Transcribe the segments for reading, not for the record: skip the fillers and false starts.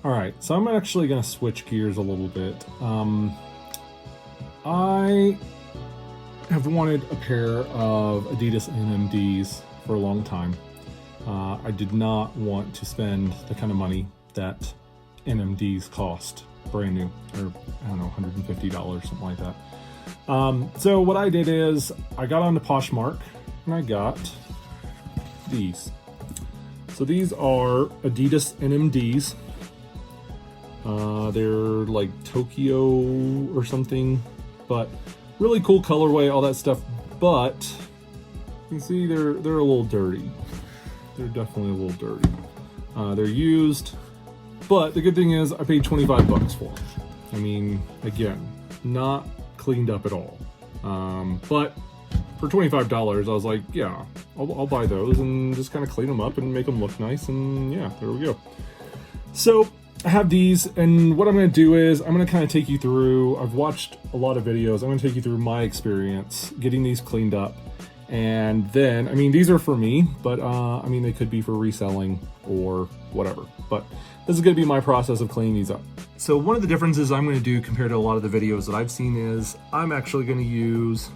All right, so I'm actually going to switch gears a little bit. I have wanted a pair of Adidas NMDs for a long time. I did not want to spend the kind of money that NMDs cost brand new, or I don't know, $150, something like that. So what I did is I got onto Poshmark and I got these. So these are Adidas NMDs. They're like Tokyo or something, but really cool colorway, all that stuff. But you can see they're a little dirty. They're definitely a little dirty. They're used, but the good thing is I paid 25 bucks for them. I mean, again, not cleaned up at all. But for $25, I was like, yeah, I'll buy those and just kind of clean them up and make them look nice. And yeah, there we go. So I have these, and what I'm going to do is I'm going to kind of take you through, I've watched a lot of videos, I'm going to take you through my experience getting these cleaned up. And then, I mean, these are for me, but I mean, they could be for reselling or whatever. But this is going to be my process of cleaning these up. So one of the differences I'm going to do compared to a lot of the videos that I've seen is I'm actually going to use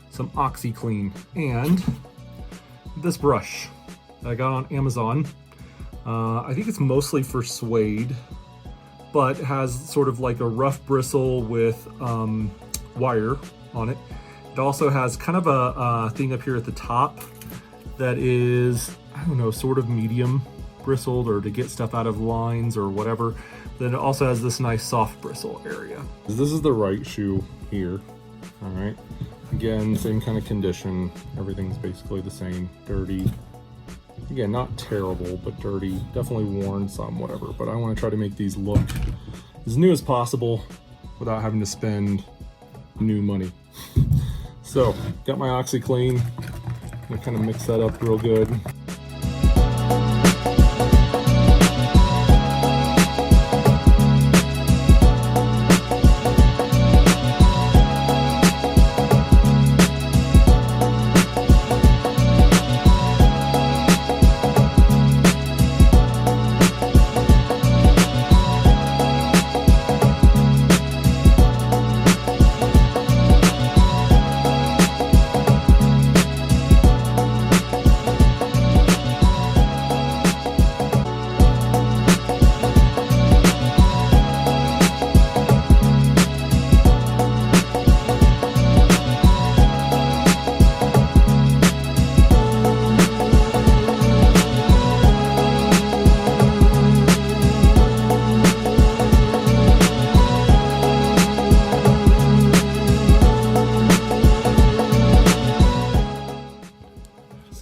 some OxyClean and this brush that I got on Amazon. I think it's mostly for suede, but it has sort of like a rough bristle with wire on it. It also has kind of a thing up here at the top that is, I don't know, sort of medium bristled, or to get stuff out of lines or whatever. Then it also has this nice soft bristle area. This is the right shoe here, all right? Again, same kind of condition. Everything's basically the same, dirty. Again, not terrible, but dirty. Definitely worn some, whatever. But I want to try to make these look as new as possible without having to spend new money. So, got my OxyClean. I'm gonna kind of mix that up real good.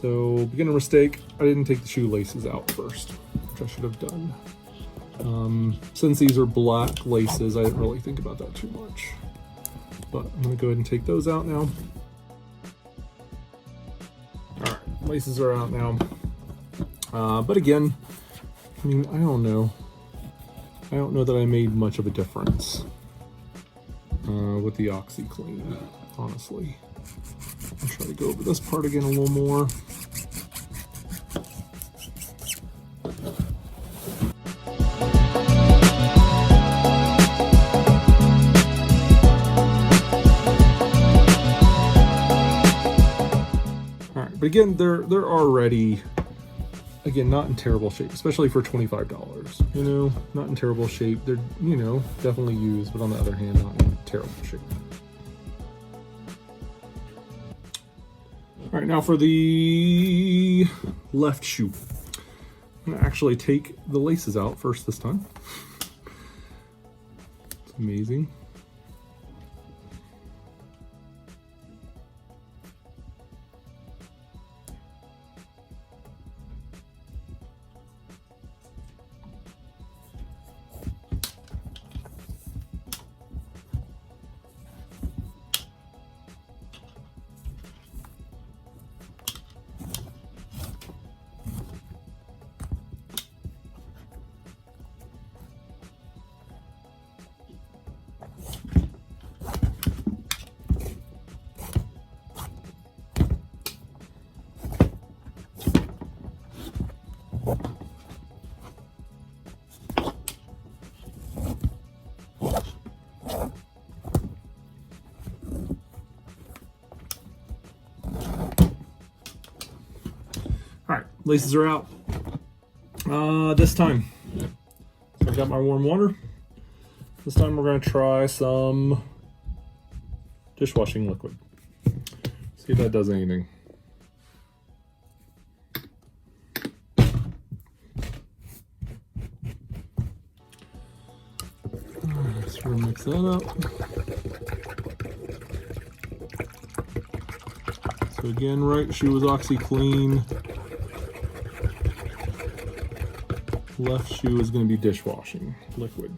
So, beginner mistake, I didn't take the shoelaces out first, which I should have done. Since these are black laces, I didn't really think about that too much. But I'm gonna go ahead and take those out now. All right, laces are out now. But again, I mean, I don't know. I don't know that I made much of a difference with the OxyClean, honestly. I'll try to go over this part again a little more. All right, but again, they're already, again, not in terrible shape, especially for $25. You know, not in terrible shape. They're, you know, definitely used, but on the other hand, not in terrible shape. All right, now for the left shoe. I'm gonna actually take the laces out first this time. It's amazing. All right, laces are out. This time, so I've got my warm water. This time we're gonna try some dishwashing liquid. See if that does anything. Just gonna mix that up. So again, right shoe was OxiClean. Left shoe is going to be dishwashing liquid.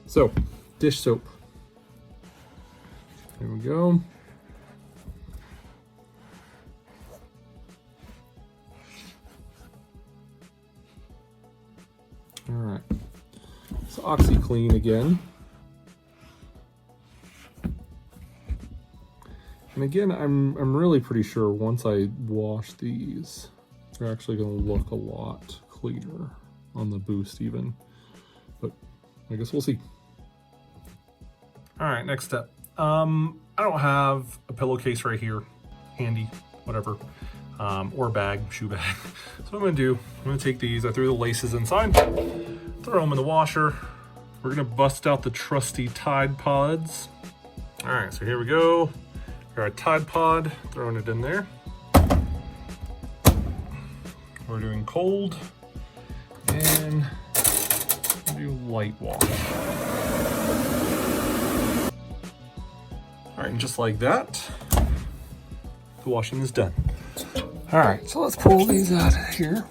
So, dish soap. Here we go. All right. So OxiClean again. And again, I'm really pretty sure once I wash these, they're actually going to look a lot cleaner on the boost even. But I guess we'll see. All right, next step. I don't have a pillowcase right here, handy, whatever, or a bag, shoe bag. So what I'm gonna do, I'm gonna take these, I threw the laces inside, throw them in the washer. We're gonna bust out the trusty Tide Pods. All right, so here we go. Got our Tide Pod, throwing it in there. We're doing cold, then do light wash. All right, and just like that, the washing is done. All right, so let's pull these out of here.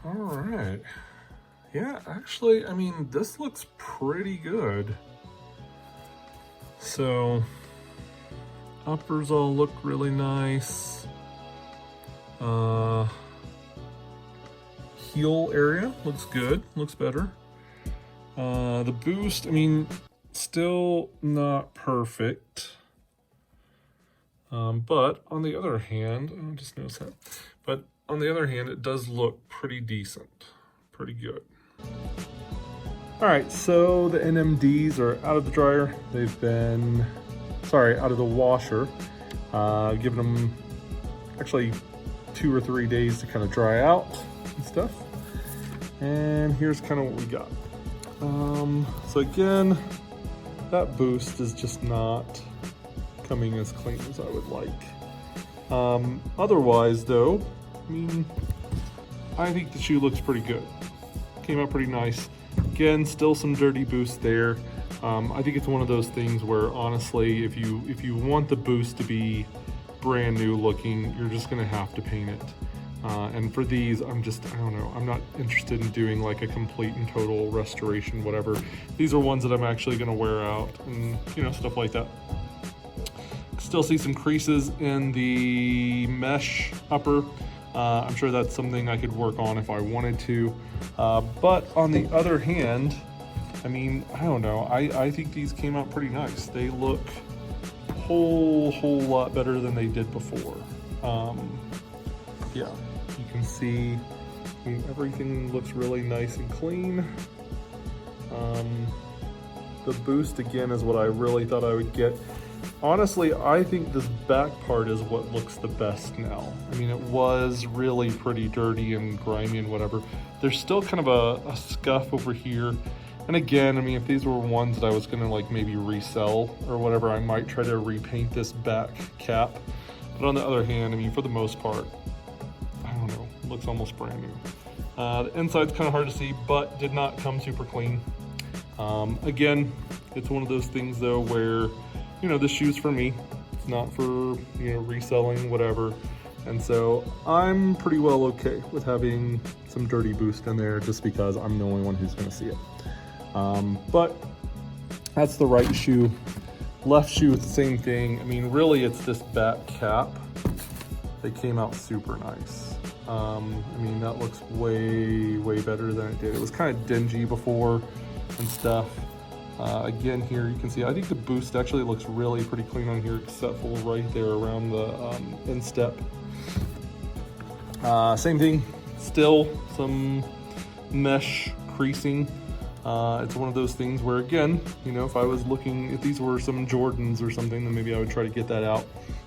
All right. Yeah, actually, I mean, this looks pretty good. So, uppers all look really nice. Heel area looks good, looks better. The boost, I mean, still not perfect. But on the other hand, I just noticed that. But on the other hand, it does look pretty decent, pretty good. All right, so the NMDs are out of the dryer. They've been, out of the washer. Giving them actually 2 or 3 days to kind of dry out and stuff. And here's kind of what we got. So again, that boost is just not coming as clean as I would like. Otherwise though, I mean, I think the shoe looks pretty good. Came out pretty nice. Again, still some dirty boost there. I think it's one of those things where honestly, if you want the boost to be brand new looking, you're just gonna have to paint it. And for these, I don't know, I'm not interested in doing like a complete and total restoration, whatever. These are ones that I'm actually gonna wear out and, you know, stuff like that. Still see some creases in the mesh upper. I'm sure that's something I could work on if I wanted to. But on the other hand, I mean, I don't know, I think these came out pretty nice. They look a whole lot better than they did before. Yeah, you can see, I mean, everything looks really nice and clean. The boost again is what I really thought I would get. Honestly, I think this back part is what looks the best now. I mean, it was really pretty dirty and grimy and whatever. There's still kind of a scuff over here. And again, I mean, if these were ones that I was gonna like maybe resell or whatever, I might try to repaint this back cap. But on the other hand, I mean, for the most part, I don't know, it looks almost brand new. The inside's kind of hard to see, but did not come super clean. Again, it's one of those things though where, you know, this shoe's for me. It's not for, you know, reselling, whatever. And so I'm pretty well okay with having some dirty boost in there just because I'm the only one who's gonna see it. But that's the right shoe. Left shoe is the same thing. I mean, really it's this back cap. They came out super nice. I mean, that looks way better than it did. It was kind of dingy before and stuff. Again, here you can see, I think the boost actually looks really pretty clean on here, except for right there around the instep. Same thing, still some mesh creasing. It's one of those things where, again, you know, if these were some Jordans or something, then maybe I would try to get that out,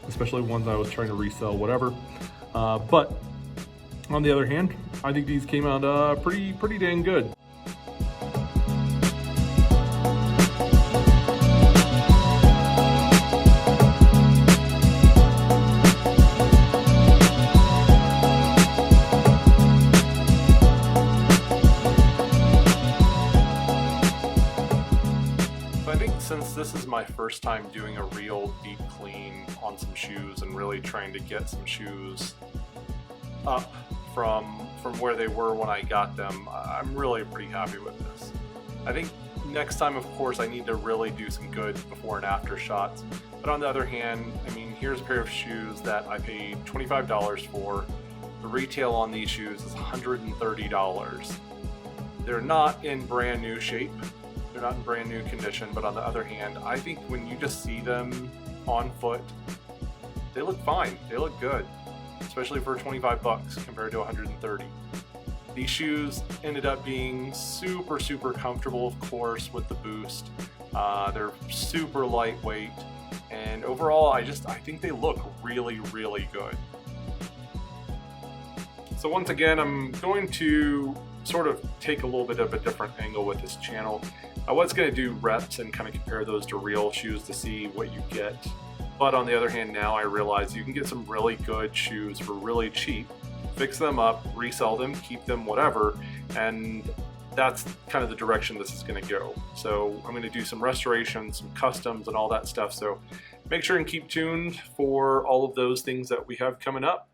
especially ones I was trying to resell, whatever. But on the other hand, I think these came out pretty dang good. Since this is my first time doing a real deep clean on some shoes and really trying to get some shoes up from where they were when I got them, I'm really pretty happy with this. I think next time, of course, I need to really do some good before and after shots. But on the other hand, I mean, here's a pair of shoes that I paid $25 for. The retail on these shoes is $130. They're not in brand new shape. They're not in brand new condition, but on the other hand, I think when you just see them on foot, they look fine. They look good, especially for 25 bucks compared to 130. These shoes ended up being super comfortable, of course, with the boost. They're super lightweight, and overall, I think they look really good. So once again, I'm going to sort of take a little bit of a different angle with this channel. I was going to do reps and kind of compare those to real shoes to see what you get. But on the other hand, now I realize you can get some really good shoes for really cheap fix them up, resell them, keep them, whatever, and that's kind of the direction this is going to go. So I'm going to do some restorations, some customs, and all that stuff. So make sure and keep tuned for all of those things that we have coming up.